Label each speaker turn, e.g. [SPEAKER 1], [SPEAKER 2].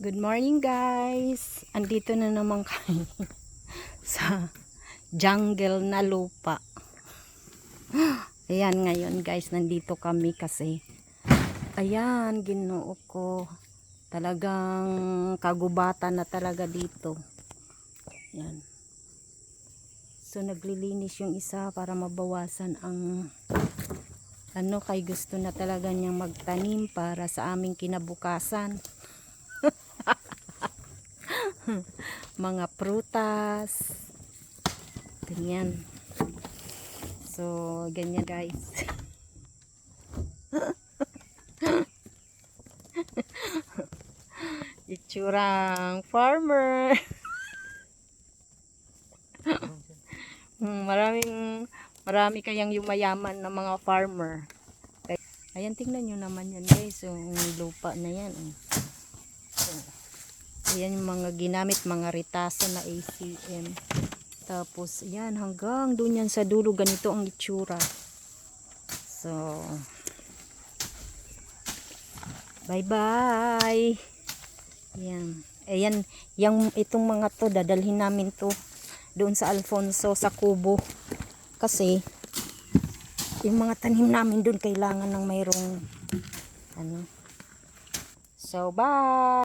[SPEAKER 1] Good morning guys! Andito na naman kami sa jungle na lupa. Ayan ngayon guys, nandito kami kasi ayan, Ginoo ko. Talagang kagubatan na talaga dito. Ayan. So naglilinis yung isa para mabawasan ang kay gusto na talaga niyang magtanim para sa aming kinabukasan. Mga prutas ganyan, so ganyan guys. Itsurang farmer. Marami kayang yumayaman na mga farmer. Ayan, tingnan nyo naman yan guys, yung lupa na yan. Ayan yung mga ginamit, mga ritaso na ACM. Tapos, ayan, hanggang doon yan sa dulo, ganito ang itsura. So, bye-bye! Ayan. Ayan, itong mga to, dadalhin namin to doon sa Alfonso, sa Kubo. Kasi, yung mga tanim namin doon, kailangan ng mayroong, So, bye!